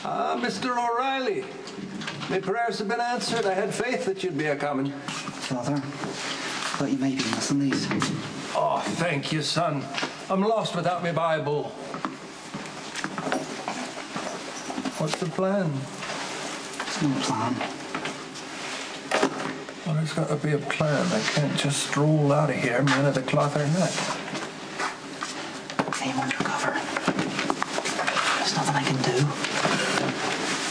Mr. O'Reilly. My prayers have been answered. I had faith that you'd be a-coming. Father, thought you might be missing these. Oh, thank you, son. I'm lost without my Bible. What's the plan? There's no plan. Well, there's got to be a plan. I can't just stroll out of here, man of the cloth or not. They won't recover. There's nothing I can do.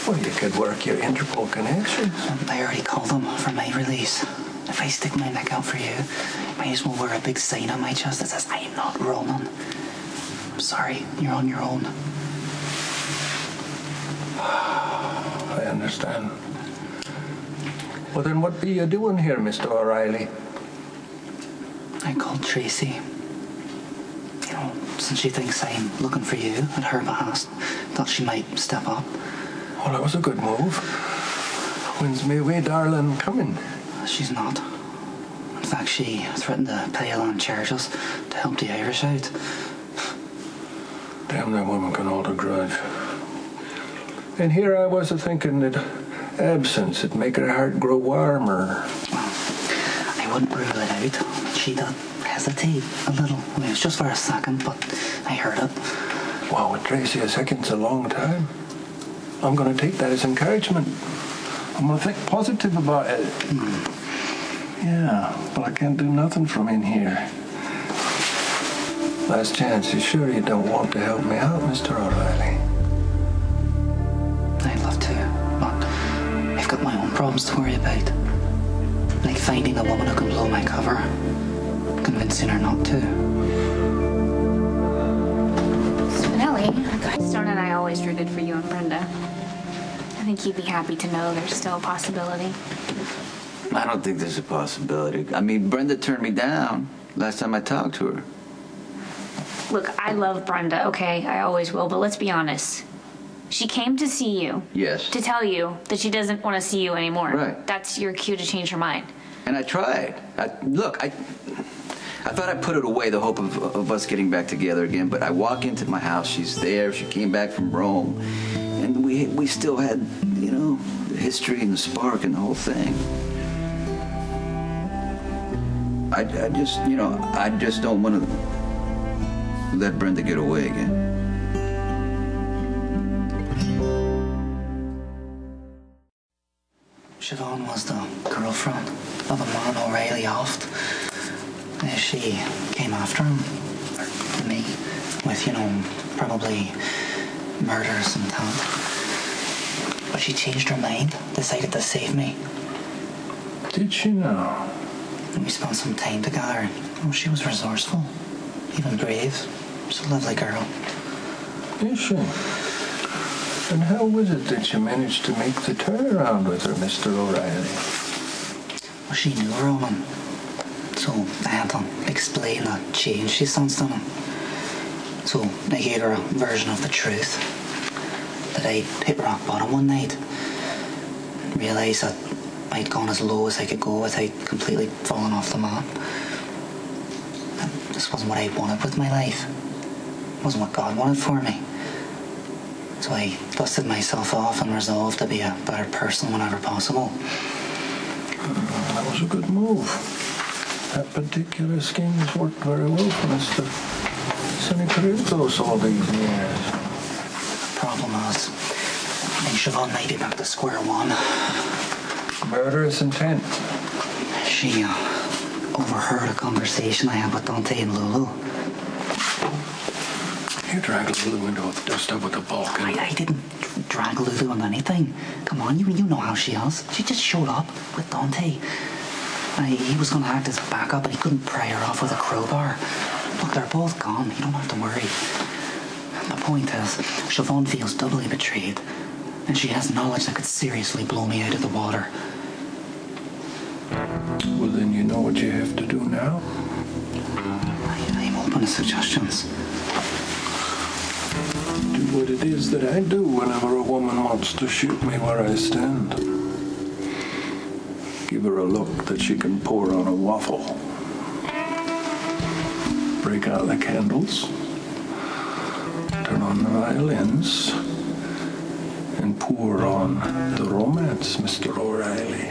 Well, you could work your Interpol connections. I already called them for my release. If I stick my neck out for you, I might as well wear a big sign on my chest that says, I am not Roman. I'm sorry, you're on your own. I understand. Well, then what be you doing here, Mr. O'Reilly? I called Tracy. You know, since she thinks I'm looking for you at her behest, thought she might step up. Well, that was a good move. When's my wee darling coming? She's not. In fact, she threatened to pay a land charges to help the Irish out. Damn, that woman can hold a grudge. And here I was a-thinking that absence would make her heart grow warmer. Well, I wouldn't rule it out. She did hesitate a little. I mean, it was just for a second, but I heard it. Wow, with Tracy, a second's a long time. I'm going to take that as encouragement. I'm going to think positive about it. Yeah, but I can't do nothing from in here. Last chance, you sure you don't want to help me out, Mr. O'Reilly? I'd love to, but I've got my own problems to worry about. Like finding a woman who can blow my cover, convincing her not to. Spinelli, Stone and I always rooted for you and Brenda. I think you'd be happy to know there's still a possibility. I don't think there's a possibility. I mean, Brenda turned me down last time I talked to her. Look, I love Brenda, okay? I always will, but let's be honest. She came to see you. Yes. To tell you that she doesn't want to see you anymore. Right. That's your cue to change her mind. And I tried. I thought I put it away, the hope of us getting back together again, but I walk into my house, she's there, she came back from Rome, and we still had, you know, the history and the spark and the whole thing. I just, you know, I just don't want to let Brenda get away again. Siobhan was the girlfriend of a man O'Reilly oft. She came after him, or me, with, you know, probably murders and that. But she changed her mind, decided to save me. Did she now? And we spent some time together. Oh, she was resourceful, even brave. She's a lovely girl. Is she? And how was it that you managed to make the turnaround with her, Mr. O'Reilly? Well, she knew a Roman. So I had to explain that change she sensed in him. So I gave her a version of the truth. That I'd hit rock bottom one night. Realised that I'd gone as low as I could go without completely falling off the map. And this wasn't what I wanted with my life. It wasn't what God wanted for me. So I dusted myself off and resolved to be a better person whenever possible. That was a good move. That particular scheme has worked very well for Mr. Sonny Carritos all these years. The problem is, Siobhan might be back to square one. Murderous intent. She overheard a conversation I had with Dante and Lulu. You dragged Lulu into a dust-up with a Balkan. I didn't drag Lulu on anything. Come on, you know how she is. She just showed up with Dante. He was going to act as a backup, but he couldn't pry her off with a crowbar. Look, they're both gone. You don't have to worry. The point is, Siobhan feels doubly betrayed, and she has knowledge that could seriously blow me out of the water. Well, then you know what you have to do now. I'm open to suggestions. Do what it is that I do whenever a woman wants to shoot me where I stand. Give her a look that she can pour on a waffle. Break out the candles. Turn on the violins. And and pour on the romance, Mr. O'Reilly.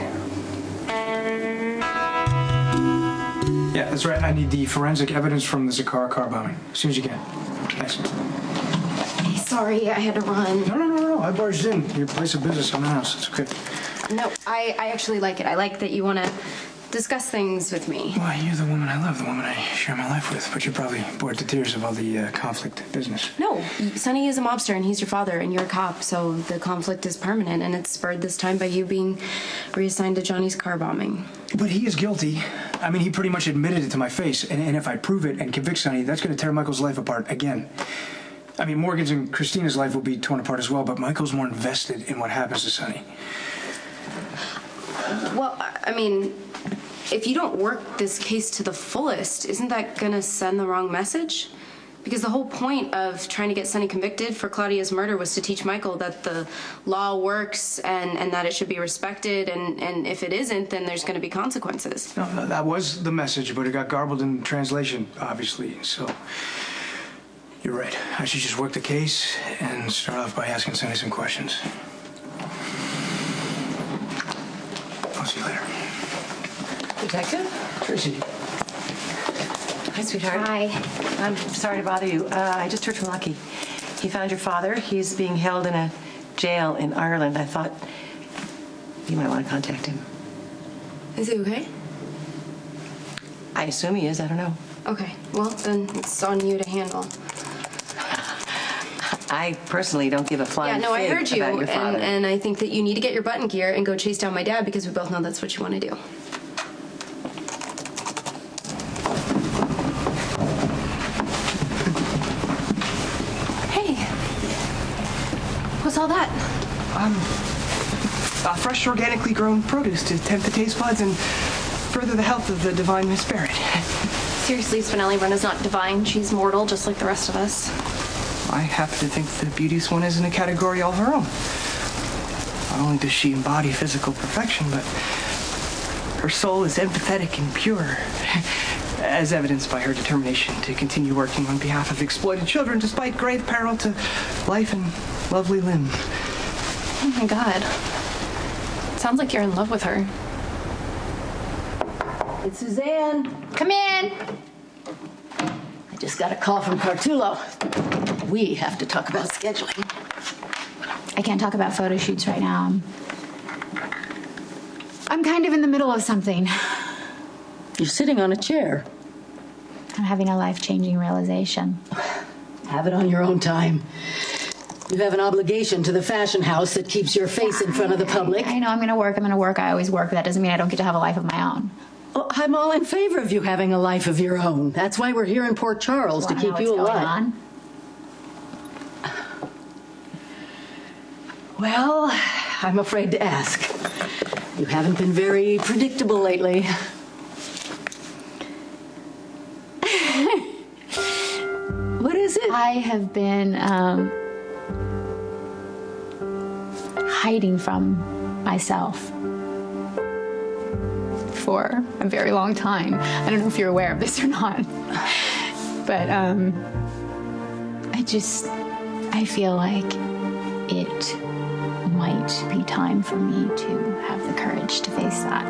Yeah, that's right. I need the forensic evidence from the CAZIGIRL car bombing. As soon as you can. Thanks. Sorry, I had to run. No. I barged in. Your place of business on the house. It's okay. No, I actually like it. I like that you want to discuss things with me. Why, you're the woman I love, the woman I share my life with. But you're probably bored to tears of all the conflict business. No, Sonny is a mobster and he's your father and you're a cop, so the conflict is permanent and it's spurred this time by you being reassigned to Johnny's car bombing. But he is guilty. I mean, he pretty much admitted it to my face. And if I prove it and convict Sonny, that's going to tear Michael's life apart again. I mean, Morgan's and Christina's life will be torn apart as well, but Michael's more invested in what happens to Sonny. Well, I mean, if you don't work this case to the fullest, isn't that going to send the wrong message? Because the whole point of trying to get Sonny convicted for Claudia's murder was to teach Michael that the law works and that it should be respected, and if it isn't, then there's going to be consequences. No, that was the message, but it got garbled in translation, obviously, so... You're right. I should just work the case and start off by asking Sonny some questions. I'll see you later. Detective? Tracy. Hi, sweetheart. Hi. I'm sorry to bother you. I just heard from Lucky. He found your father. He's being held in a jail in Ireland. I thought you might want to contact him. Is he okay? I assume he is. I don't know. Okay, well, then it's on you to handle. I personally don't give a flying Yeah, no, I fig heard you, about your father. and I think that you need to get your butt in gear and go chase down my dad because we both know that's what you want to do. Hey, what's all that? Fresh, organically grown produce to tempt the taste buds and further the health of the divine Miss Barrett. Seriously, Spinelli Brenda's not divine. She's mortal, just like the rest of us. I happen to think the beauteous one is in a category all her own. Not only does she embody physical perfection, but her soul is empathetic and pure, as evidenced by her determination to continue working on behalf of exploited children despite grave peril to life and lovely limb. Oh my God. Sounds like you're in love with her. It's Susanne. Come in. I just got a call from Cartullo. We have to talk about scheduling. I can't talk about photo shoots right now. I'm kind of in the middle of something. You're sitting on a chair. I'm having a life-changing realization. Have it on your own time. You have an obligation to the fashion house that keeps your face in front of the public. I know I'm going to work. I always work. But that doesn't mean I don't get to have a life of my own. Well, I'm all in favor of you having a life of your own. That's why we're here in Port Charles, to keep you alive. Well, I'm afraid to ask. You haven't been very predictable lately. What is it? I have been hiding from myself for a very long time. I don't know if you're aware of this or not, but I feel like it might be time for me to have the courage to face that.